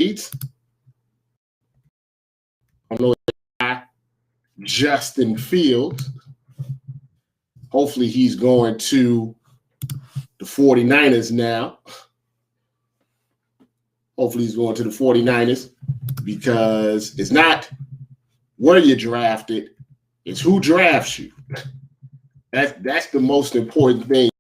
I know Justin Fields. Hopefully he's going to the 49ers now. Hopefully he's going to the 49ers because it's not where you're drafted, it's who drafts you. That's the most important thing.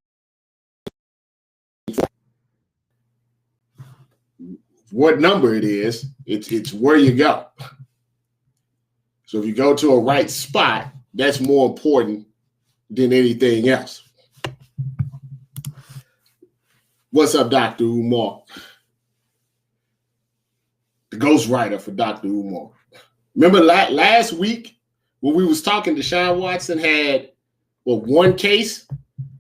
What number it is, it's where you go. So if you go to a right spot, that's more important than anything else. What's up, Dr. Umar? The ghostwriter for Dr. Umar. Remember last week when we was talking, Deshaun Watson had one case?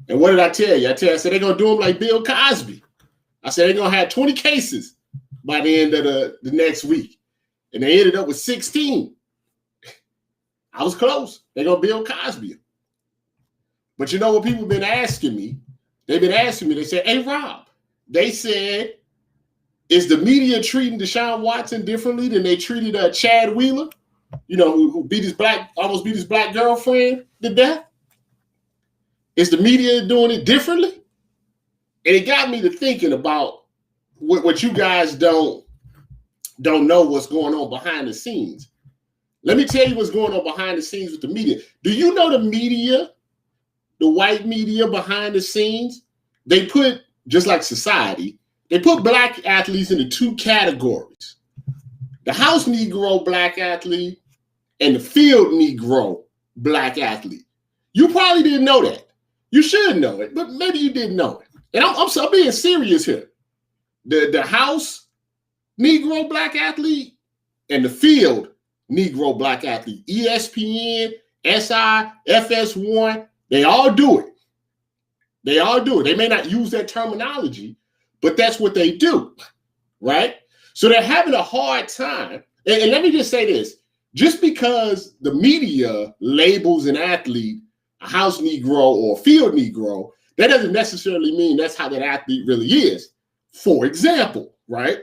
And what did I tell you? I said they're going to do him like Bill Cosby. I said they're going to have 20 cases by the end of the next week. And they ended up with 16. I was close. They're going to Bill Cosby. But you know what people have been asking me? They've been asking me, they said, hey, Rob, they said, is the media treating Deshaun Watson differently than they treated Chad Wheeler? You know, who almost beat his black girlfriend to death? Is the media doing it differently? And it got me to thinking about what you guys don't know what's going on behind the scenes. Let me tell you what's going on behind the scenes with the media. Do you know the media, the white media behind the scenes? They put, just like society, they put black athletes into two categories. The house Negro black athlete and the field Negro black athlete. You probably didn't know that. You should know it, but maybe you didn't know it. And I'm being serious here. The house Negro black athlete and the field Negro black athlete, ESPN, SI, FS1, they all do it. They all do it. They may not use that terminology, but that's what they do, right? So they're having a hard time. And let me just say this. Just because the media labels an athlete a house Negro or field Negro, that doesn't necessarily mean that's how that athlete really is. For example, right?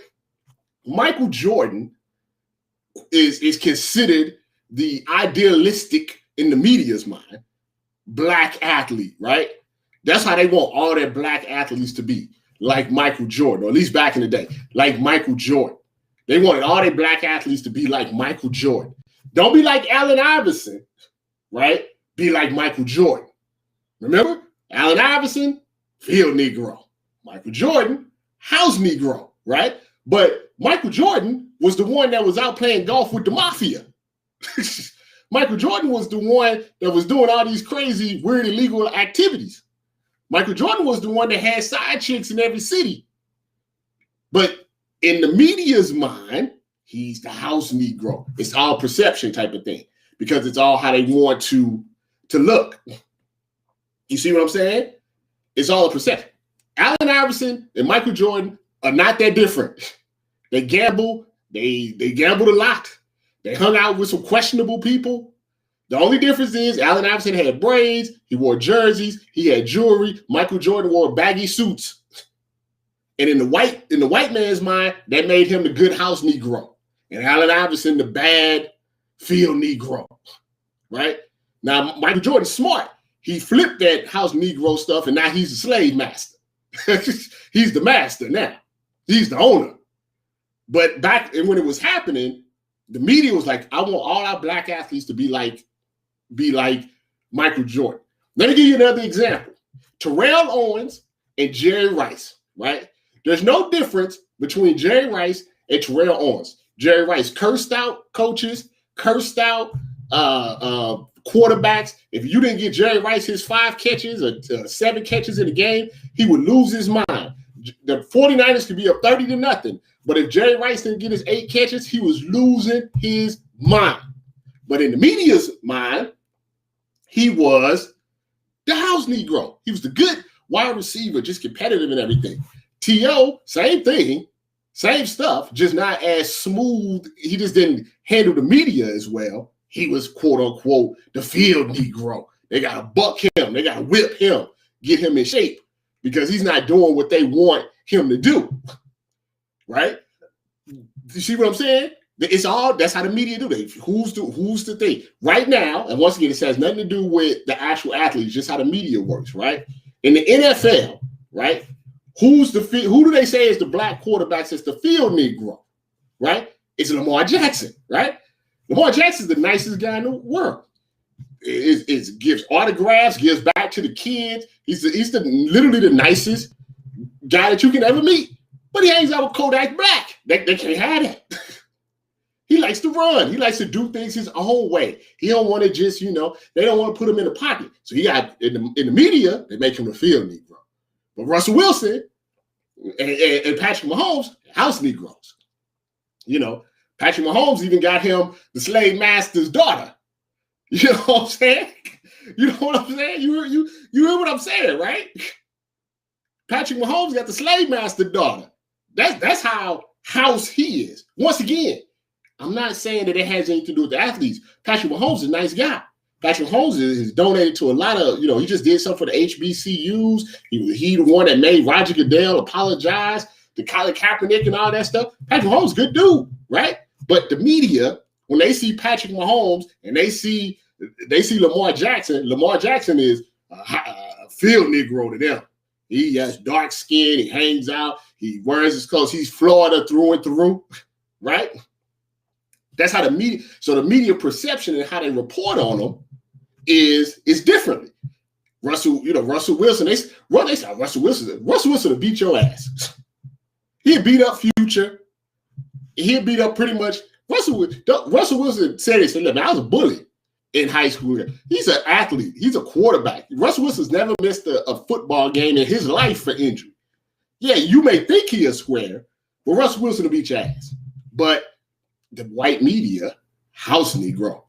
Michael Jordan is considered the idealistic, in the media's mind, black athlete, right? That's how they want all their black athletes to be, like Michael Jordan, or at least back in the day, like Michael Jordan. They wanted all their black athletes to be like Michael Jordan. Don't be like Allen Iverson, right? Be like Michael Jordan. Remember? Allen Iverson, field Negro. Michael Jordan, house Negro, right? But Michael Jordan was the one that was out playing golf with the mafia. Michael Jordan was the one that was doing all these crazy, weird, illegal activities. Michael Jordan was the one that had side chicks in every city. But in the media's mind, he's the house Negro. It's all perception type of thing because it's all how they want to look. You see what I'm saying? It's all a perception. Allen Iverson and Michael Jordan are not that different. They gamble. They gambled a lot. They hung out with some questionable people. The only difference is Allen Iverson had braids. He wore jerseys. He had jewelry. Michael Jordan wore baggy suits. And in the white man's mind, that made him the good house Negro. And Allen Iverson, the bad field Negro. Right? Now, Michael Jordan's smart. He flipped that house Negro stuff, and now he's a slave master. He's the master now. He's the owner. But back when it was happening, the media was like, I want all our black athletes to be like Michael Jordan. Let me give you another example. Terrell Owens and Jerry Rice, right? There's no difference between Jerry Rice and Terrell Owens. Jerry Rice cursed out coaches, cursed out quarterbacks. If you didn't get Jerry Rice his 5 catches or 7 catches in the game, he would lose his mind. The 49ers could be up 30-0. But if Jerry Rice didn't get his 8 catches, he was losing his mind. But in the media's mind, he was the house Negro. He was the good wide receiver, just competitive and everything. T.O., same thing, same stuff, just not as smooth. He just didn't handle the media as well. He was, quote unquote, the field Negro. They got to buck him. They got to whip him, get him in shape because he's not doing what they want him to do. Right? You see what I'm saying? It's all, that's how the media do it. Who's the thing right now? And once again, it has nothing to do with the actual athletes, just how the media works, right? In the NFL, right? Who do they say is the black quarterback that's the field Negro, right? It's Lamar Jackson, right? Lamar Jackson is the nicest guy in the world. It gives autographs, gives back to the kids. He's literally the nicest guy that you can ever meet. But he hangs out with Kodak Black. They can't have that. He likes to run. He likes to do things his own way. He don't want to just, they don't want to put him in the pocket. So he got in the media, they make him a field Negro. But Russell Wilson and Patrick Mahomes, house Negroes. Patrick Mahomes even got him the slave master's daughter. You know what I'm saying? You know what I'm saying? You hear what I'm saying, right? Patrick Mahomes got the slave master daughter. That's how house he is. Once again, I'm not saying that it has anything to do with the athletes. Patrick Mahomes is a nice guy. Patrick Mahomes is donated to a lot of, he just did something for the HBCUs. He the one that made Roger Goodell apologize to Colin Kaepernick and all that stuff. Patrick Mahomes, good dude, right? But the media, when they see Patrick Mahomes and they see Lamar Jackson is a field Negro to them. He has dark skin. He hangs out. He wears his clothes. He's Florida through and through, right? That's how the media. So the media perception and how they report on him is differently. Russell Wilson. They say Russell Wilson will beat your ass. He'll beat up Future. He'll beat up pretty much Russell Wilson said it. Said, "Look, I was a bully in high school. He's an athlete. He's a quarterback. Russell Wilson's never missed a football game in his life for injury. Yeah, you may think he is square, but Russell Wilson will beat your ass. But the white media, house Negro,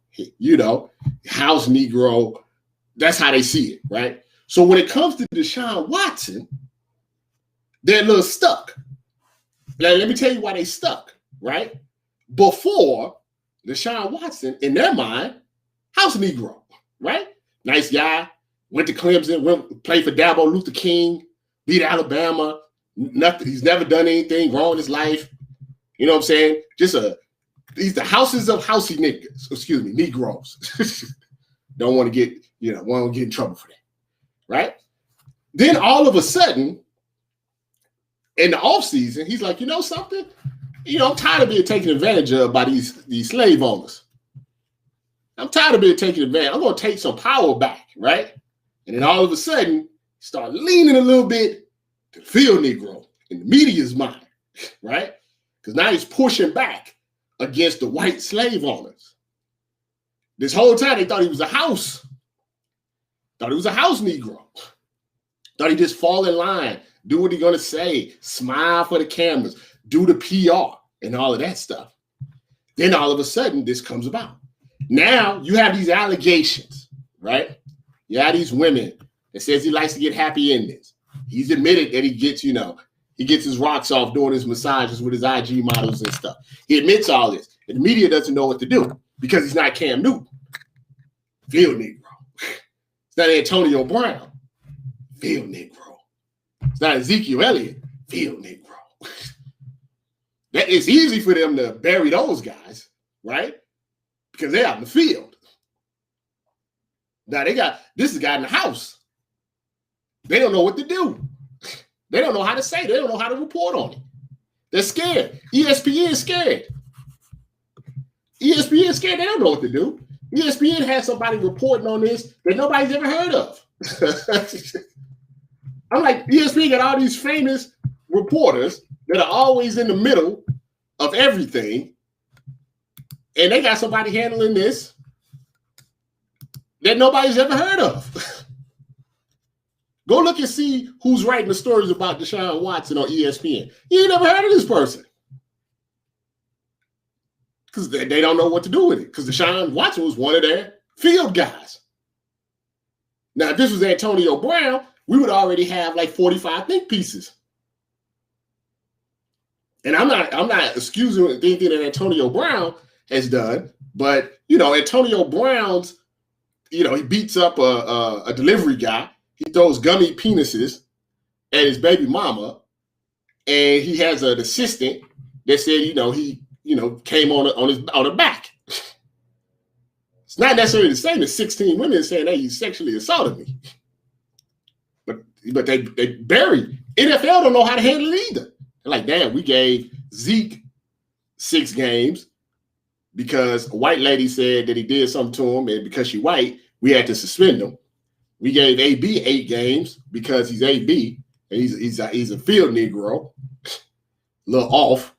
house Negro, that's how they see it, right? So when it comes to Deshaun Watson, they're a little stuck. Now, let me tell you why they stuck, right? Before Deshaun Watson, in their mind, house Negro, right? Nice guy, went to Clemson, played for Dabo Luther King, beat Alabama, nothing. He's never done anything wrong in his life. You know what I'm saying? He's the houses of housey niggas, Negroes. Don't want to get, want to get in trouble for that, right? Then all of a sudden, in the offseason, he's like, something? I'm tired of being taken advantage of by these slave owners. I'm tired of being taken advantage. I'm going to take some power back, right? And then all of a sudden, start leaning a little bit to the field Negro in the media's mind, right? Because now he's pushing back against the white slave owners. This whole time, they thought he was a house. Thought he was a house Negro. Thought he just fall in line, do what he's going to say, smile for the cameras, do the PR and all of that stuff. Then all of a sudden, this comes about. Now you have these allegations, right? You have these women that says he likes to get happy endings. He's admitted that he gets his rocks off doing his massages with his IG models and stuff. He admits all this. And the media doesn't know what to do because he's not Cam Newton. Field Negro. It's not Antonio Brown. Field Negro. It's not Ezekiel Elliott. Field Negro. It's easy for them to bury those guys, right? Because they're out in the field. Now this is a guy in the house. They don't know what to do. They don't know how to say. They don't know how to report on it. They're scared. ESPN is scared. ESPN is scared. They don't know what to do. ESPN has somebody reporting on this that nobody's ever heard of. I'm like, ESPN got all these famous reporters that are always in the middle of everything. And they got somebody handling this that nobody's ever heard of. Go look and see who's writing the stories about Deshaun Watson on ESPN. You ain't never heard of this person. Because they don't know what to do with it. Because Deshaun Watson was one of their field guys. Now, if this was Antonio Brown, we would already have like 45 think pieces. And I'm not excusing anything that Antonio Brown has done, but Antonio Brown's, he beats up a delivery guy. He throws gummy penises at his baby mama, and he has an assistant that said, he came on the back. It's not necessarily the same as 16 women saying, hey, you sexually assaulted me. But they buried. NFL don't know how to handle it either. They're like, damn, we gave Zeke 6 games because a white lady said that he did something to him, and because she's white, we had to suspend him. We gave AB 8 games because he's AB, and he's a field Negro, a little off,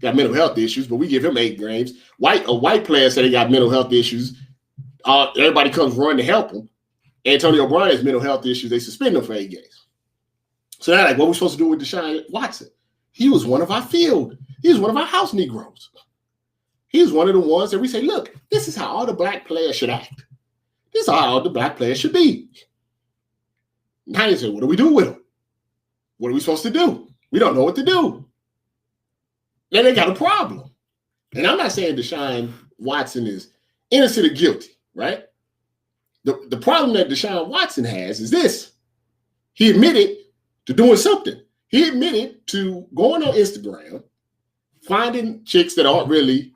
got mental health issues, but we give him 8 games. A white player said he got mental health issues. Everybody comes running to help him. Antonio Brown has mental health issues. They suspend him for 8 games. So they're like, what are we supposed to do with Deshaun Watson? He was one of our field. He was one of our house Negroes. He was one of the ones that we say, look, this is how all the black players should act. This is how all the black players should be. Now you say, what do we do with him? What are we supposed to do? We don't know what to do. Then they got a problem. And I'm not saying Deshaun Watson is innocent or guilty, right? The problem that Deshaun Watson has is this. He admitted to doing something. He admitted to going on Instagram, finding chicks that aren't really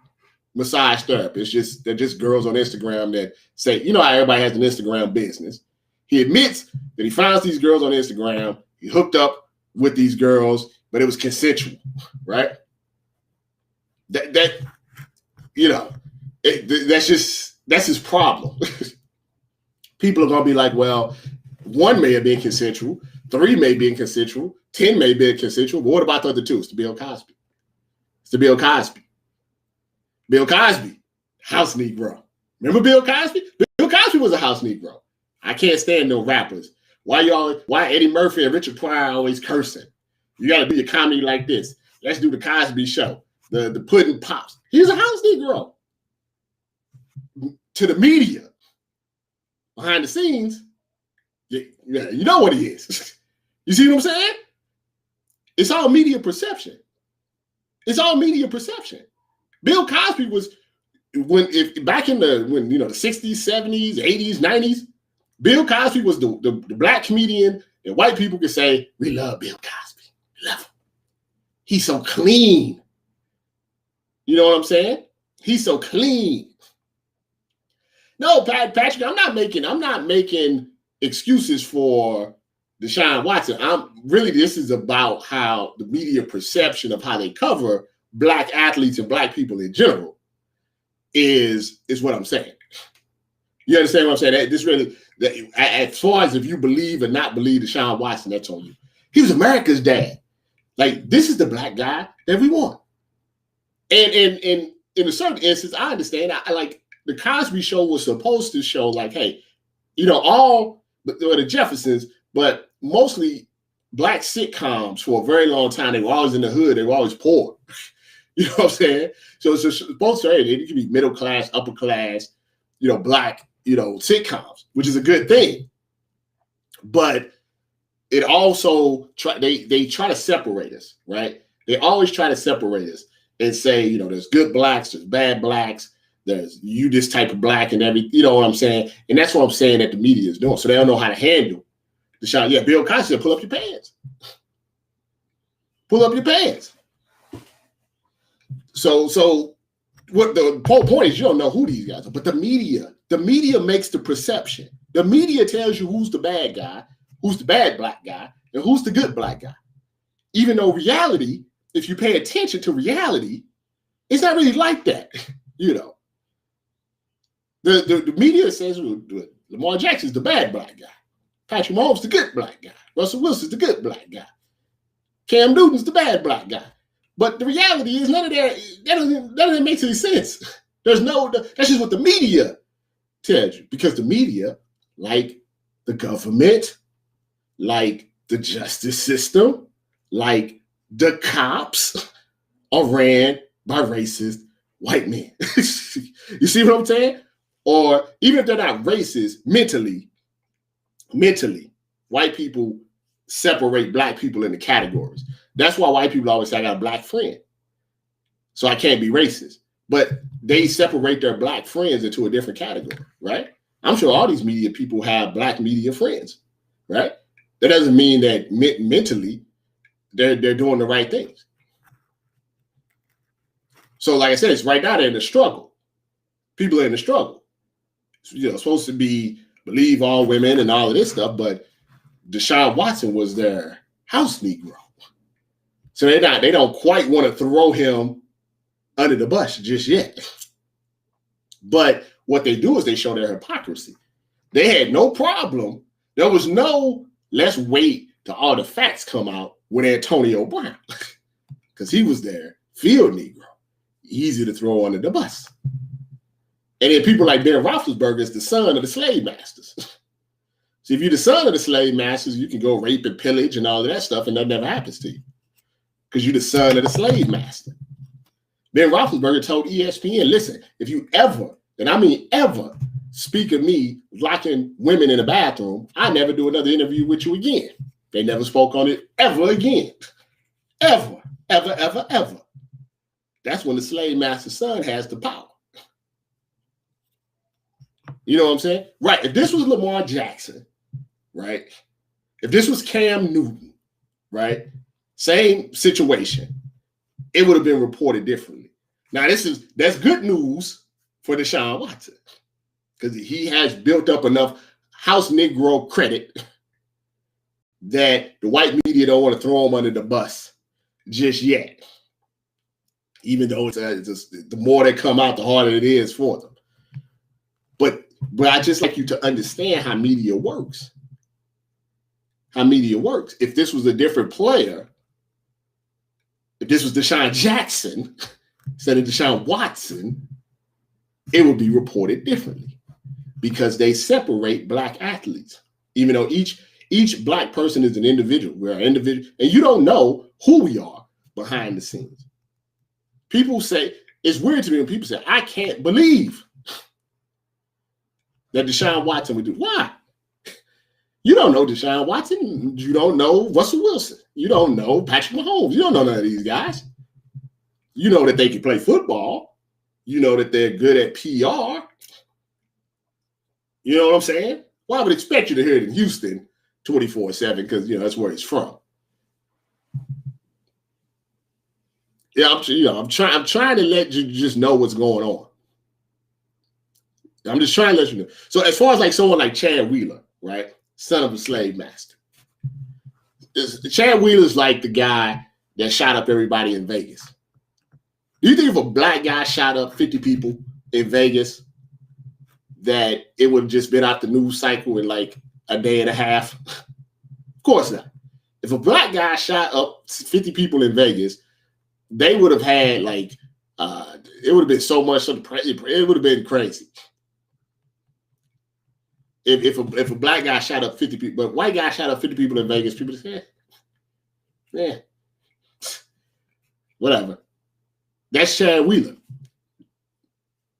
massage therapists. They're just girls on Instagram that say, you know how everybody has an Instagram business. He admits that he finds these girls on Instagram. He hooked up with these girls, but it was consensual, right? That's his problem. People are going to be like, well, 1 may have been consensual, 3 may be consensual, 10 may be consensual, but what about the other 2? It's the Bill Cosby. Bill Cosby, house Negro. Remember Bill Cosby? Bill Cosby was a house Negro. I can't stand no rappers. Why Eddie Murphy and Richard Pryor always cursing? You got to do your comedy like this. Let's do the Cosby Show. The pudding pops. He's a house Negro. To the media, behind the scenes, you know what he is. You see what I'm saying? It's all media perception. Bill Cosby was back in the 60s, 70s, 80s, 90s. Bill Cosby was the black comedian that white people could say, we love Bill Cosby. We love him. He's so clean. You know what I'm saying? He's so clean. No, Patrick, I'm not making excuses for Deshaun Watson. This is about how the media perception of how they cover black athletes and black people in general is what I'm saying. You understand what I'm saying? As far as if you believe or not believe Deshaun Watson, that's on you. He was America's dad. Like, this is the black guy that we want. And in a certain instance, I understand. I like the Cosby Show was supposed to show like, hey, all the Jeffersons, but mostly black sitcoms for a very long time. They were always in the hood. They were always poor. You know what I'm saying? So it's supposed to, it could be middle class, upper class, black, sitcoms, which is a good thing. But it also they try to separate us, right? They always try to separate us and say, there's good blacks, there's bad blacks, there's you this type of black and everything. You know what I'm saying? And that's what I'm saying that the media is doing. So they don't know how to handle the shot. Yeah, Bill Cosby said, pull up your pants. Pull up your pants. So what the whole point is, you don't know who these guys are, but the media makes the perception. The media tells you who's the bad guy, who's the bad black guy, and who's the good black guy. Even though reality, if you pay attention to reality, it's not really like that. The media says Lamar Jackson's the bad black guy. Patrick Mahomes the good black guy. Russell Wilson's the good black guy. Cam Newton's the bad black guy. But the reality is none of that makes any sense. That's just what the media tells you. Because the media, like the government, like the justice system, like the cops, are ran by racist white men. You see what I'm saying? Or even if they're not racist, mentally, white people separate black people into categories. That's why white people always say, I got a black friend, so I can't be racist. But they separate their black friends into a different category, right? I'm sure all these media people have black media friends, right? That doesn't mean that mentally they're doing the right things. So, like I said, it's right now they're in the struggle. People are in the struggle. Supposed to be believe all women and all of this stuff, but Deshaun Watson was their house Negro. So they don't quite want to throw him under the bus just yet. But what they do is they show their hypocrisy. They had no problem. There was no, let's wait till all the facts come out with Antonio Brown. Because he was their field Negro. Easy to throw under the bus. And then people like Ben Roethlisberger is the son of the slave masters. So if you're the son of the slave masters, you can go rape and pillage and all of that stuff, and that never happens to you. Because you're the son of the slave master. Ben Roethlisberger told ESPN, listen, if you ever, and I mean ever, speak of me locking women in a bathroom, I never do another interview with you again. They never spoke on it ever again. Ever, ever, ever, ever. That's when the slave master's son has the power. You know what I'm saying? Right. If this was Lamar Jackson, right? If this was Cam Newton, right? Same situation, it would have been reported differently. Now, that's good news for Deshaun Watson because he has built up enough house Negro credit that the white media don't want to throw him under the bus just yet. Even though the more they come out, the harder it is for them. But I just like you to understand how media works. How media works. If this was a different player, if this was Deshaun Jackson instead of Deshaun Watson, it would be reported differently because they separate black athletes. Even though each black person is an individual, we're an individual, and you don't know who we are behind the scenes. People say, it's weird to me when people say, I can't believe that Deshaun Watson would do. Why? You don't know Deshaun Watson. You don't know Russell Wilson. You don't know Patrick Mahomes. You don't know none of these guys. You know that they can play football. You know that they're good at PR. You know what I'm saying? Well, I would expect you to hear it in Houston 24/7 because, that's where he's from. Yeah, I'm trying to let you just know what's going on. I'm just trying to let you know. So as far as like someone like Chad Wheeler, right? Son of a slave master. Chad Wheeler's like the guy that shot up everybody in Vegas. Do you think if a black guy shot up 50 people in Vegas, that it would have just been out the news cycle in like a day and a half? Of course not. If a black guy shot up 50 people in Vegas, they would have had like, it would have been so much, it would have been crazy. If a black guy shot up 50 people, but a white guy shot up 50 people in Vegas, people say, yeah, whatever. That's Chad Wheeler.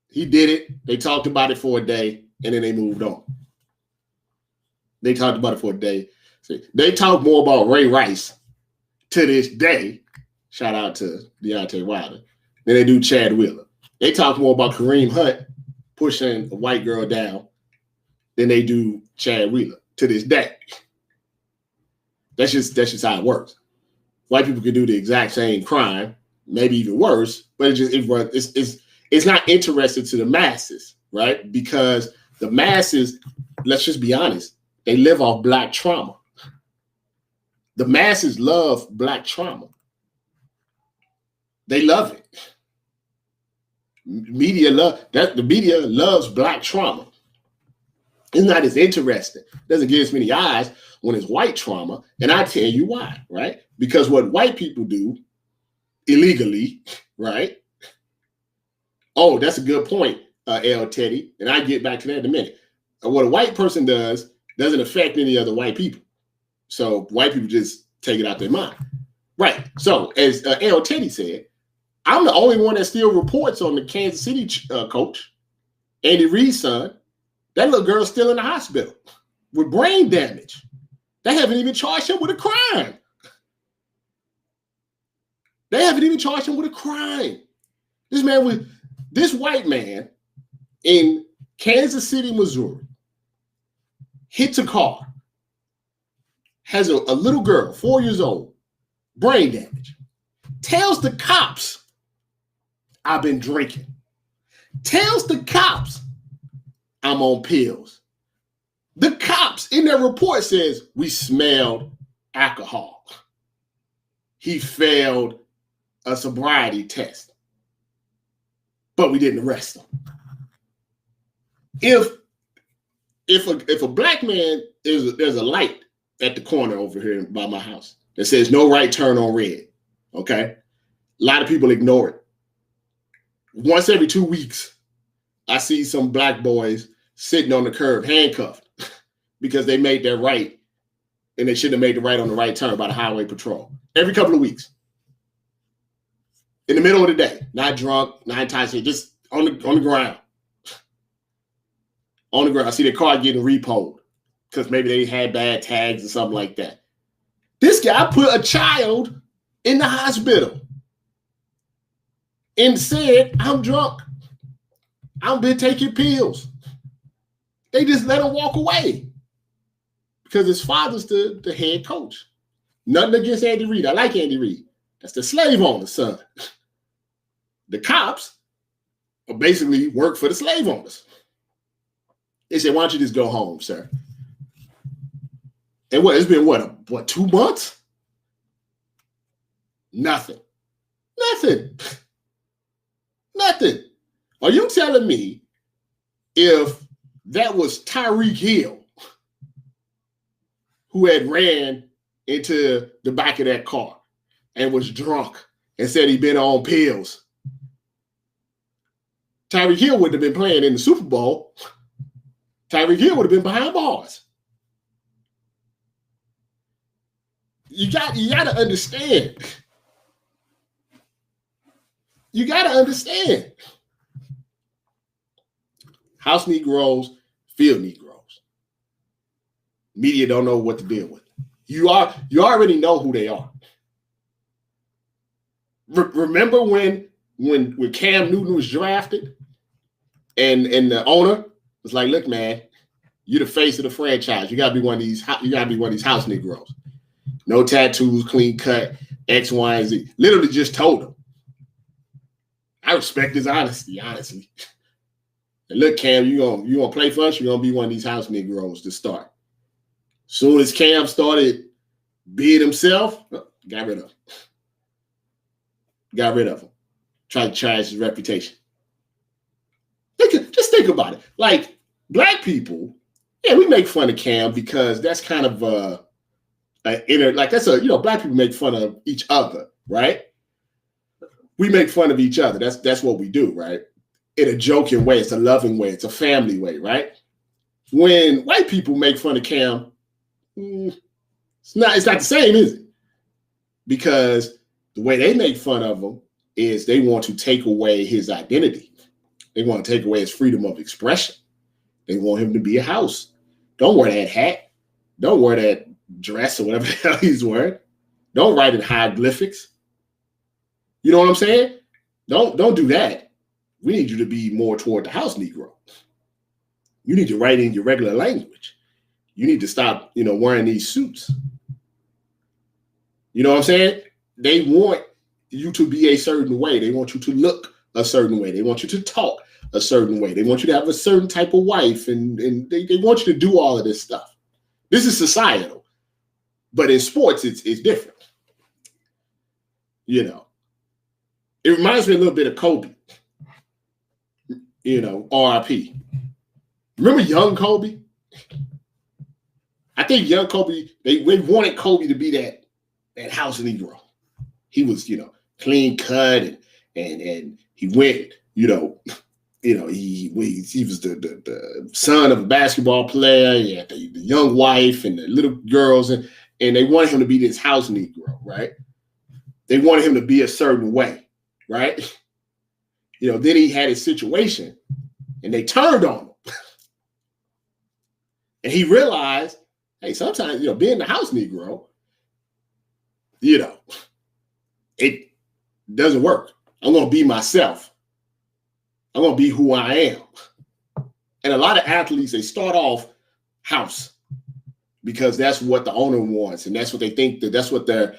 He did it. They talked about it for a day, and then they moved on. They talked about it for a day. They talk more about Ray Rice to this day. Shout out to Deontay Wilder. Then they do Chad Wheeler. They talk more about Kareem Hunt pushing a white girl down than they do Chad Wheeler to this day. That's just how it works. White people can do the exact same crime, maybe even worse, but it's not interested to the masses, right? Because the masses, let's just be honest, they live off black trauma. The masses love black trauma. They love it. The media loves black trauma. It's not as interesting. It doesn't get as many eyes when it's white trauma. And I tell you why, right? Because what white people do illegally, right? Oh, that's a good point, L. Teddy. And I get back to that in a minute. What a white person does doesn't affect any other white people. So white people just take it out their mind. Right. So as L. Teddy said, I'm the only one that still reports on the Kansas City coach, Andy Reid's son. That little girl's still in the hospital with brain damage. They haven't even charged him with a crime. They haven't even charged him with a crime. This white man in Kansas City, Missouri, hits a car, has a little girl, 4 years old, brain damage, tells the cops, I've been drinking. Tells the cops I'm on pills. The cops in their report says we smelled alcohol. He failed a sobriety test, but we didn't arrest him. If a black man there's a light at the corner over here by my house that says no right turn on red. Okay, a lot of people ignore it. Once every 2 weeks, I see some black boys sitting on the curb handcuffed because they made their right and they shouldn't have made the right on the right turn by the highway patrol. Every couple of weeks. In the middle of the day. Not drunk, not intoxicated, just on the ground. On the ground. I see their car getting repoed because maybe they had bad tags or something like that. This guy put a child in the hospital and said, I'm drunk. I've been taking pills. They just let him walk away because his father's the head coach. Nothing against Andy Reid. I like Andy Reid. That's the slave owner's son. The cops basically work for the slave owners. They said, why don't you just go home, sir? And it's been what, 2 months? Nothing. Are you telling me if that was Tyreek Hill who had ran into the back of that car and was drunk and said he'd been on pills, Tyreek Hill wouldn't have been playing in the Super Bowl. Tyreek Hill would have been behind bars. You got to understand. You got to understand. House Negroes, field Negroes. Media don't know what to deal with. You already know who they are. Remember when Cam Newton was drafted and the owner was like, look, man, you're the face of the franchise. You gotta be one of these house Negroes. No tattoos, clean cut, X, Y, and Z. Literally just told him. I respect his honesty, honestly. And look, Cam, you gonna play for us, you're gonna be one of these house Negroes to start. Soon as Cam started being himself, got rid of him. Tried to trash his reputation. Just think about it. Like, black people, yeah, we make fun of Cam because that's kind of black people make fun of each other, right? We make fun of each other. That's what we do, right? In a joking way, it's a loving way, it's a family way, right? When white people make fun of Cam, it's not the same, is it? Because the way they make fun of him is they want to take away his identity. They want to take away his freedom of expression. They want him to be a house. Don't wear that hat. Don't wear that dress or whatever the hell he's wearing. Don't write in hieroglyphics. You know what I'm saying? Don't do that. We need you to be more toward the house Negro. You need to write in your regular language. You need to stop, wearing these suits. You know what I'm saying? They want you to be a certain way. They want you to look a certain way. They want you to talk a certain way. They want you to have a certain type of wife, and they want you to do all of this stuff. This is societal. But in sports, it's different. It reminds me a little bit of Kobe. RIP. Remember young Kobe? I think young Kobe, they wanted Kobe to be that house Negro. He was, clean cut and he went, he was the son of a basketball player. He had the young wife and the little girls, and they wanted him to be this house Negro, right? They wanted him to be a certain way, right? Then he had his situation and they turned on him. And he realized, hey, sometimes, being the house Negro, it doesn't work. I'm going to be myself. I'm going to be who I am. And a lot of athletes, they start off house because that's what the owner wants. And that's what they think, that's what their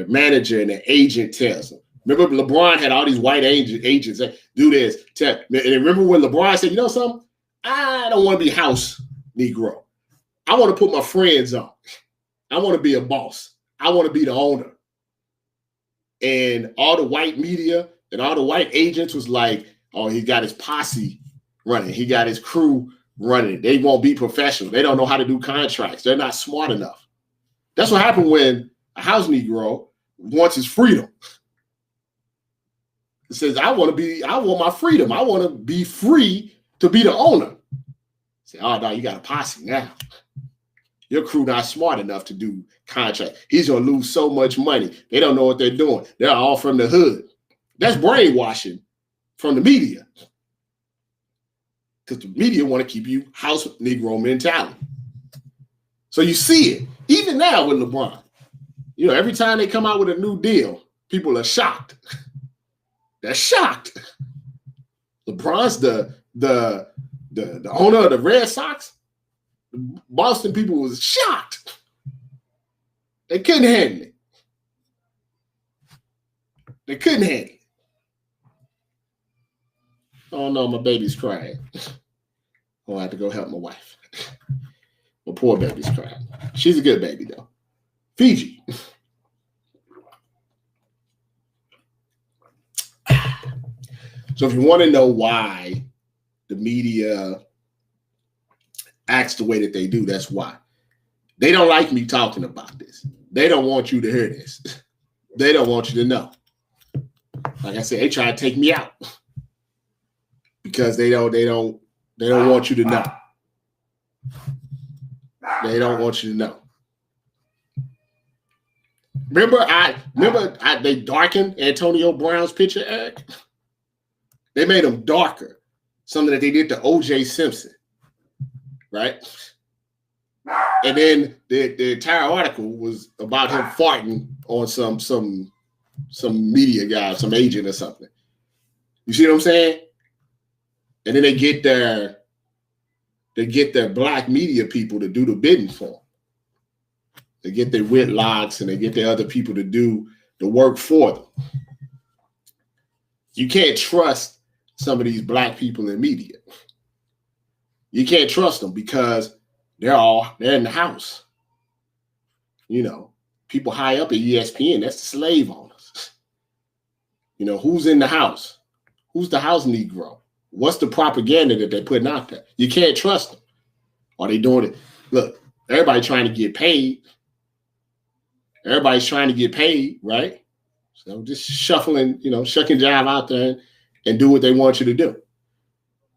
manager and their agent tells them. Remember, LeBron had all these white agents that do this. And remember when LeBron said, you know something? I don't want to be house Negro. I want to put my friends on. I want to be a boss. I want to be the owner. And all the white media and all the white agents was like, oh, he got his posse running. He got his crew running. They won't be professional. They don't know how to do contracts. They're not smart enough. That's what happened when a house Negro wants his freedom. It says, I want my freedom. I want to be free to be the owner. Say, oh, no, you got a posse now. Your crew not smart enough to do contract. He's going to lose so much money. They don't know what they're doing. They're all from the hood. That's brainwashing from the media. Because the media want to keep you house Negro mentality. So you see it. Even now with LeBron. You know, every time they come out with a new deal, people are shocked. They're shocked. LeBron's the owner of the Red Sox. Boston people was shocked. They couldn't handle it. They couldn't handle it. Oh no, my baby's crying. Oh, I have to go help my wife. My poor baby's crying. She's a good baby though. Fiji. So if you want to know why the media acts the way that they do, that's why. They don't like me talking about this. They don't want you to hear this. They don't want you to know. Like I said, they try to take me out because they don't want you to know. They don't want you to know. Remember they darkened Antonio Brown's picture, Eric? They made him darker. Something that they did to O.J. Simpson. Right? And then the entire article was about him farting on some media guy, some agent or something. You see what I'm saying? And then they get their black media people to do the bidding for them. They get their Whitlocks and they get their other people to do the work for them. You can't trust some of these black people in media. You can't trust them because they're in the house. You know, people high up at ESPN, that's the slave owners. You know, who's in the house? Who's the house Negro? What's the propaganda that they're putting out there? You can't trust them. Are they doing it? Look, everybody trying to get paid. Everybody's trying to get paid, right? So just shuffling, shuck and jive out there and do what they want you to do.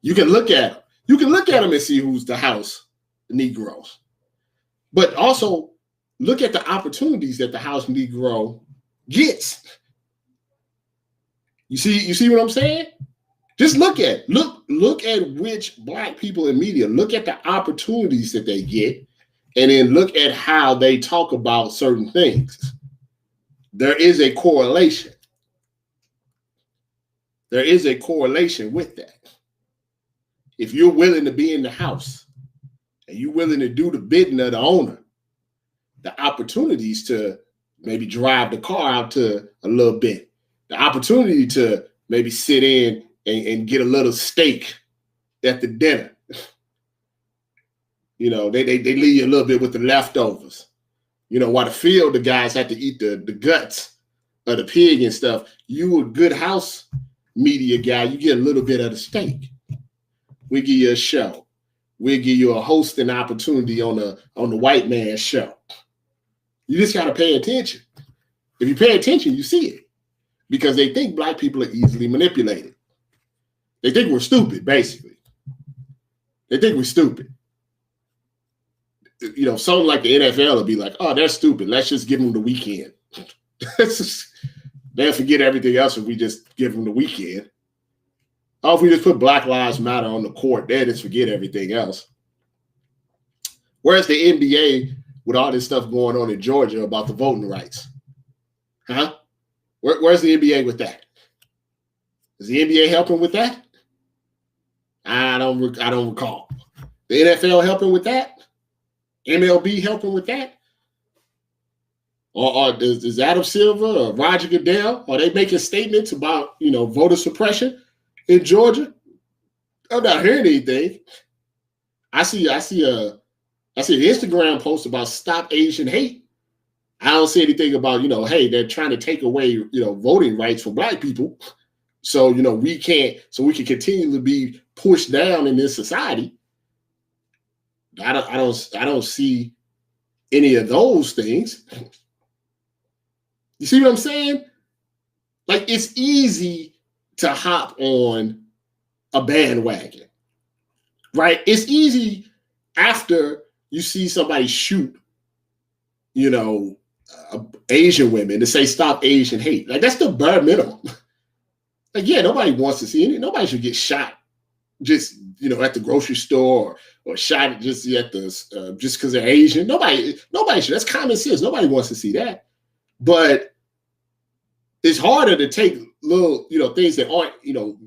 You can look at them. You can look at them and see who's the house Negroes. But also look at the opportunities that the house Negro gets. You see what I'm saying? Just look at which black people in media, look at the opportunities that they get, and then look at how they talk about certain things. There is a correlation. There is a correlation with that. If you're willing to be in the house and you're willing to do the bidding of the owner, the opportunities to maybe drive the car out to a little bit, the opportunity to maybe sit in and get a little steak at the dinner. They leave you a little bit with the leftovers. While the field, the guys have to eat the guts of the pig and stuff. You a good house media guy, you get a little bit of the steak. We give you a show. We'll give you a hosting opportunity on the white man's show. You just got to pay attention. If you pay attention, you see it. Because they think black people are easily manipulated. They think we're stupid, basically. They think we're stupid. Something like the NFL will be like, oh, they're stupid. Let's just give them the weekend. They'll forget everything else if we just give them the weekend. Oh, if we just put Black Lives Matter on the court, they'll just forget everything else. Where's the NBA with all this stuff going on in Georgia about the voting rights? Huh? Where's the NBA with that? Is the NBA helping with that? I don't recall. The NFL helping with that? MLB helping with that? or is Adam Silver or Roger Goodell, are they making statements about, voter suppression in Georgia? I'm not hearing anything. I see an Instagram post about stop Asian hate. I don't see anything about, hey, they're trying to take away, voting rights for Black people. So, we can continue to be pushed down in this society. I don't see any of those things. You see what I'm saying? Like, it's easy to hop on a bandwagon, right? It's easy after you see somebody shoot, Asian women to say stop Asian hate. Like, that's the bare minimum. Like, yeah, nobody wants to see it. Nobody should get shot just, at the grocery store or shot just at the just because they're Asian. Nobody should. That's common sense. Nobody wants to see that. But it's harder to take little, things that aren't,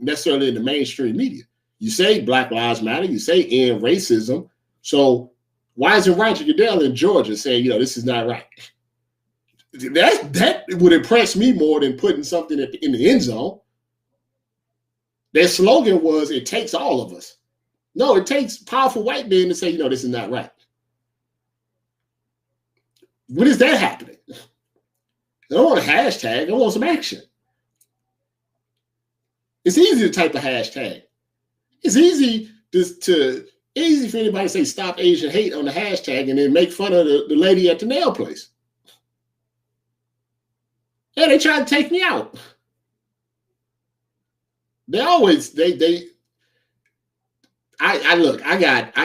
necessarily in the mainstream media. You say Black Lives Matter, you say end racism. So why isn't Roger Goodell in Georgia saying, this is not right? That would impress me more than putting something in the end zone. Their slogan was, it takes all of us. No, it takes powerful white men to say, this is not right. When is that happening? I don't want a hashtag. I want some action. It's easy to type a hashtag. It's easy easy for anybody to say stop Asian hate on the hashtag and then make fun of the lady at the nail place. Yeah, they tried to take me out. I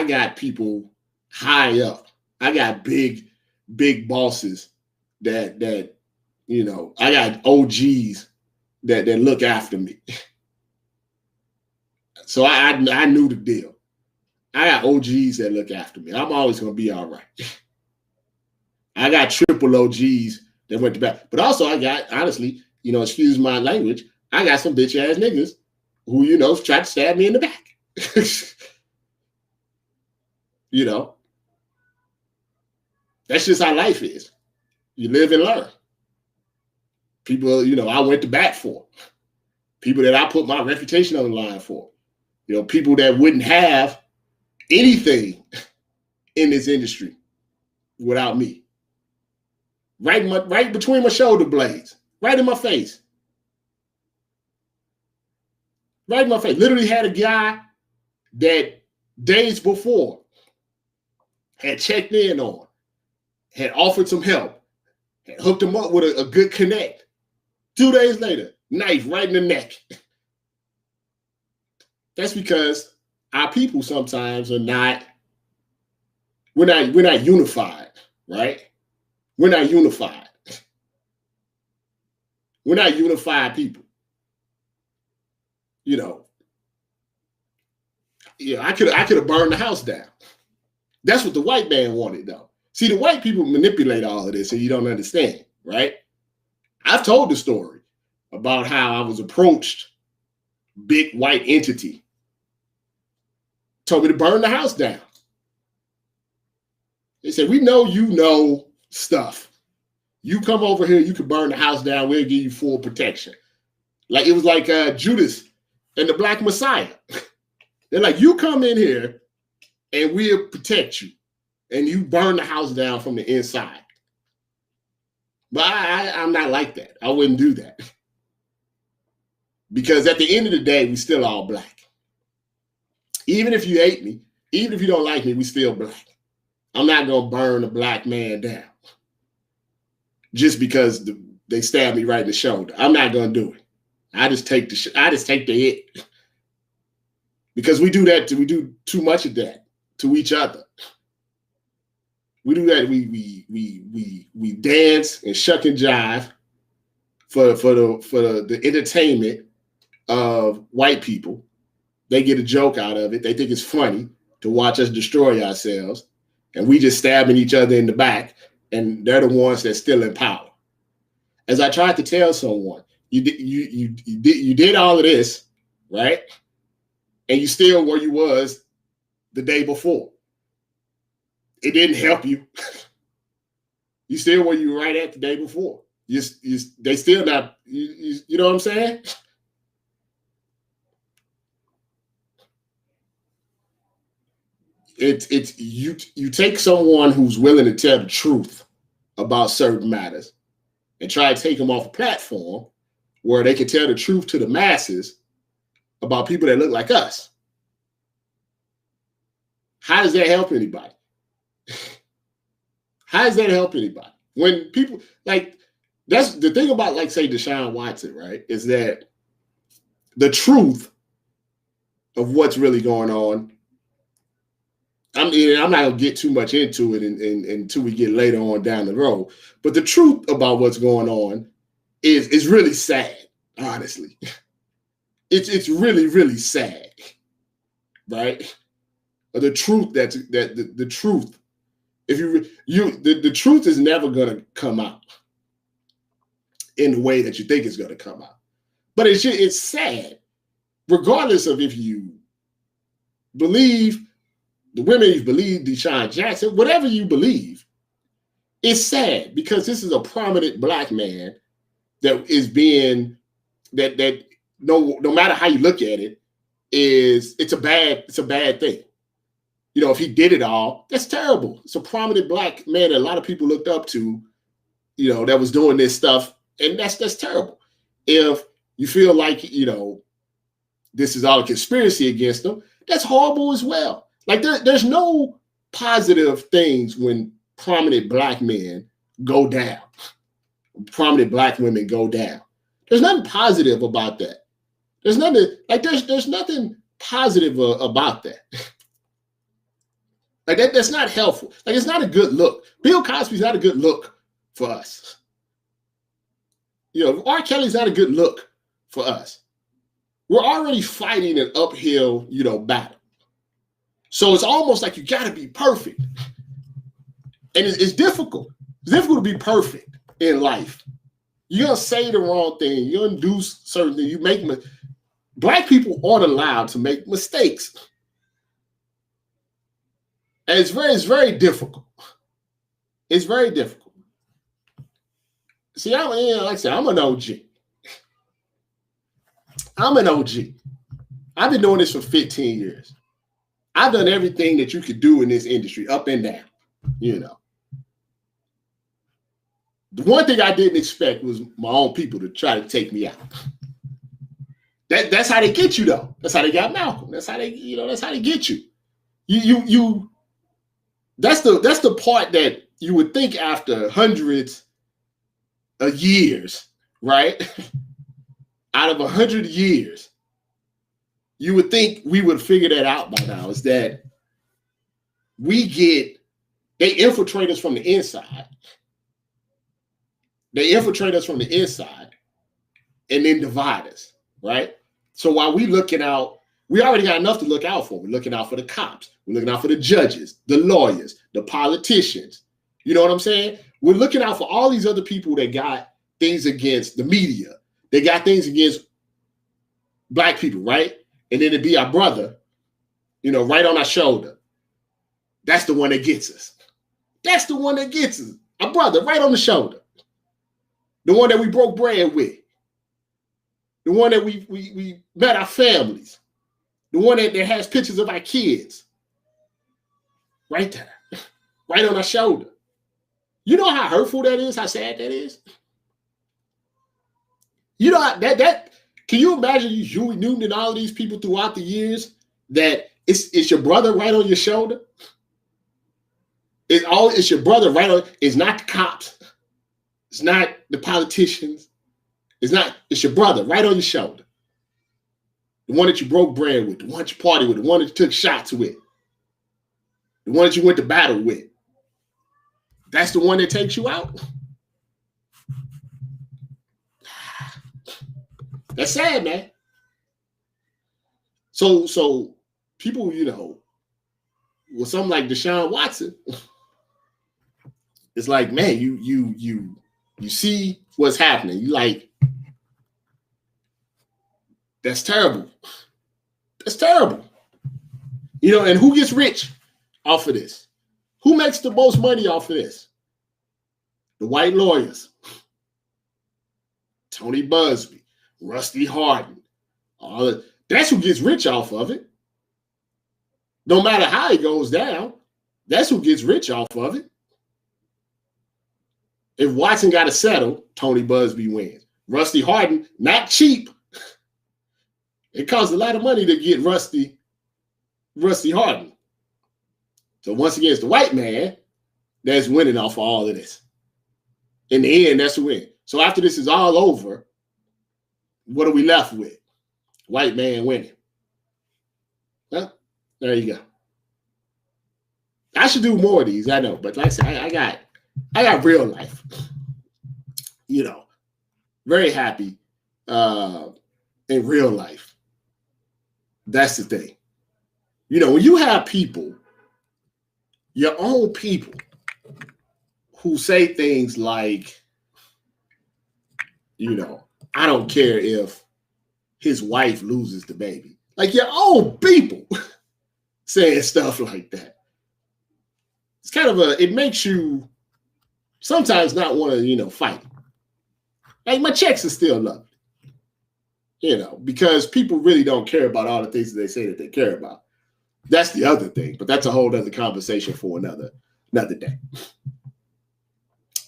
got people high up. I got big bosses that I got OGs that look after me. So I knew the deal. I got OGs that look after me. I'm always going to be all right. I got triple OGs that went to back. But also I got, honestly, excuse my language, I got some bitch ass niggas who, tried to stab me in the back. That's just how life is. You live and learn. People, I went to bat for. People that I put my reputation on the line for. People that wouldn't have anything in this industry without me. Right between my shoulder blades. Right in my face. Right in my face. Literally had a guy that days before had checked in on, had offered some help, had hooked him up with a good connect. 2 days later, knife right in the neck. That's because our people sometimes are not, we're not unified, right? We're not unified. We're not unified people. I could have burned the house down. That's what the white man wanted, though. See, the white people manipulate all of this, and you don't understand, right? I've told the story about how I was approached, big white entity, told me to burn the house down. They said, we know you know stuff. You come over here, you can burn the house down, we'll give you full protection. Like, it was like Judas and the Black Messiah. They're like, you come in here and we'll protect you. And you burn the house down from the inside. But I'm not like that. I wouldn't do that. Because at the end of the day, we still all Black. Even if you hate me, even if you don't like me, we still Black. I'm not going to burn a Black man down. Just because they stabbed me right in the shoulder. I'm not going to do it. I just take the hit. Because we do that. We do too much of that to each other. We do that. We dance and shuck and jive for the entertainment of white people. They get a joke out of it. They think it's funny to watch us destroy ourselves, and we just stabbing each other in the back, and they're the ones that's still in power. As I tried to tell someone, you did all of this, right? And you still where you was the day before. It didn't help you. You still where you were right at the day before. They still not. You know what I'm saying? It's you take someone who's willing to tell the truth about certain matters and try to take them off a platform where they can tell the truth to the masses about people that look like us. How does that help anybody? How does that help anybody? When people like that's the thing about like say Deshaun Watson, right? Is that the truth of what's really going on. I'm not gonna get too much into it until we get later on down the road. But the truth about what's going on is really sad, honestly. It's really, really sad, right? The truth that the truth, if the truth is never gonna come out in the way that you think it's gonna come out. But it's sad, regardless of if you believe the women, you believe Deshaun Jackson, whatever you believe, it's sad because this is a prominent black man that is being that no matter how you look at it, it's a bad thing. You know, if he did it all, that's terrible. It's a prominent black man that a lot of people looked up to, you know, that was doing this stuff, and that's terrible. If you feel like, you know, this is all a conspiracy against them, that's horrible as well. Like there's no positive things when prominent black men go down, prominent black women go down. There's nothing positive about that. There's nothing positive about that. Like that's not helpful. Like it's not a good look. Bill Cosby's not a good look for us. You know, R. Kelly's not a good look for us. We're already fighting an uphill, you know, battle. So it's almost like you got to be perfect. And it's difficult. It's difficult to be perfect in life. You're going to say the wrong thing. You're going to do certain things. Black people aren't allowed to make mistakes. And it's very difficult. It's very difficult. See, like I said, I'm an OG. I'm an OG. I've been doing this for 15 years. I've done everything that you could do in this industry, up and down, you know. The one thing I didn't expect was my own people to try to take me out. That's how they get you, though. That's how they got Malcolm. That's how they get you. That's the part that you would think after hundreds of years, right? Out of 100 years, you would think we would figure that out by now, is that they infiltrate us from the inside. They infiltrate us from the inside and then divide us, right? So while we looking out, we already got enough to look out for. We're looking out for the cops. We're looking out for the judges, the lawyers, the politicians. You know what I'm saying? We're looking out for all these other people that got things against the media. They got things against black people, right? And then it'd be our brother, you know, right on our shoulder. That's the one that gets us. That's the one that gets us. Our brother right on the shoulder. The one that we broke bread with. The one that we met our families. The one that has pictures of our kids. Right there. Right on our shoulder. You know how hurtful that is? How sad that is? You know that can you imagine Huey Newton and all of these people throughout the years that it's your brother right on your shoulder? It's your brother right on. It's not the cops. It's not the politicians. It's your brother right on your shoulder. The one that you broke bread with, the one that you party with, the one that you took shots with, the one that you went to battle with. That's the one that takes you out. That's sad, man. So people, you know, with something like Deshaun Watson, it's like, man, you see what's happening. You like, that's terrible. That's terrible. You know, and who gets rich off of this? Who makes the most money off of this? The white lawyers, Tony Busby, Rusty Hardin, that's who gets rich off of it. No matter how it goes down, that's who gets rich off of it. If Watson got to settle, Tony Busby wins. Rusty Hardin, not cheap. It costs a lot of money to get Rusty Hardin. So once again, it's the white man that's winning off of all of this. In the end, that's the win. So after this is all over, what are we left with? White man winning. Well, there you go. I should do more of these, I know, but like I said, I got real life. You know, very happy in real life. That's the thing. You know, when you have people, your own people, who say things like, you know, I don't care if his wife loses the baby. Like your own people saying stuff like that. It's kind of it makes you sometimes not want to, you know, fight. Like my checks are still lovely. You know, because people really don't care about all the things that they say that they care about. That's the other thing, but that's a whole other conversation for another day.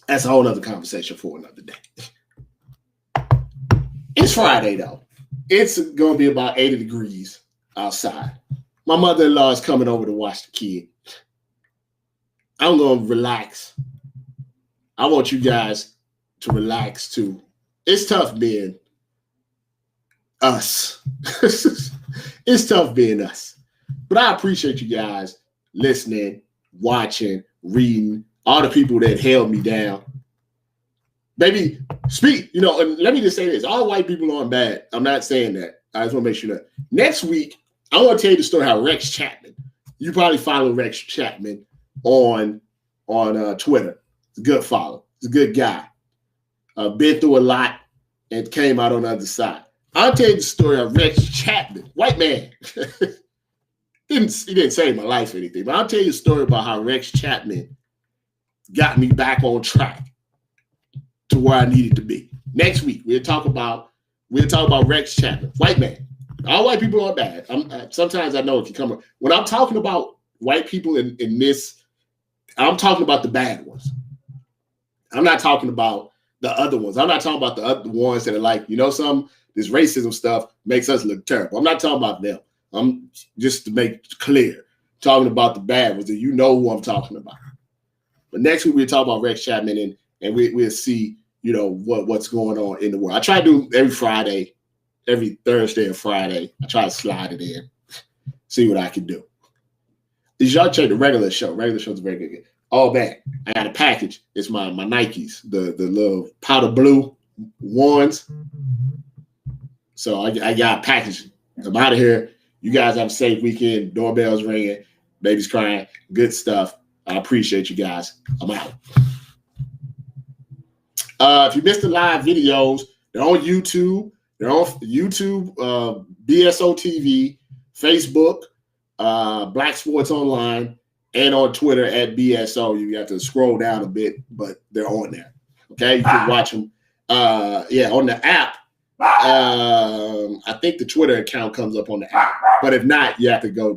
That's a whole other conversation for another day. It's Friday, though. It's going to be about 80 degrees outside. My mother-in-law is coming over to watch the kid. I'm going to relax. I want you guys to relax, too. It's tough being us. It's tough being us. But I appreciate you guys listening, watching, reading, all the people that held me down. Baby, speak, you know, and let me just say this. All white people aren't bad. I'm not saying that. I just want to make sure that. Next week, I want to tell you the story how Rex Chapman, you probably follow Rex Chapman on Twitter. It's a good follow. He's a good guy. Been through a lot and came out on the other side. I'll tell you the story of Rex Chapman, white man. He didn't save my life or anything, but I'll tell you a story about how Rex Chapman got me back on track to where I needed to be. Next week, we'll talk about Rex Chapman, white man. All white people aren't bad. Sometimes I know it can come up. When I'm talking about white people in this, I'm talking about the bad ones. I'm not talking about the other ones. I'm not talking about the other ones that are like, you know, this racism stuff makes us look terrible. I'm not talking about them. I'm just to make it clear, talking about the bad ones, and you know who I'm talking about. But next week we'll talk about Rex Chapman, and we'll see, you know, what's going on in the world. I try to do every Friday, every Thursday and Friday. I try to slide it in, see what I can do. Did y'all check the regular show? Regular show's very good. All back. I got a package. It's my Nikes, the little powder blue ones. So I got a package. I'm out of here. You guys have a safe weekend. Doorbell's ringing. Baby's crying. Good stuff. I appreciate you guys. I'm out. If you missed the live videos, they're on YouTube. They're on YouTube, BSO TV, Facebook, Black Sports Online, and on Twitter at BSO. You have to scroll down a bit, but they're on there. Okay, you can watch them. On the app. I think the Twitter account comes up on the app, but if not, you have to go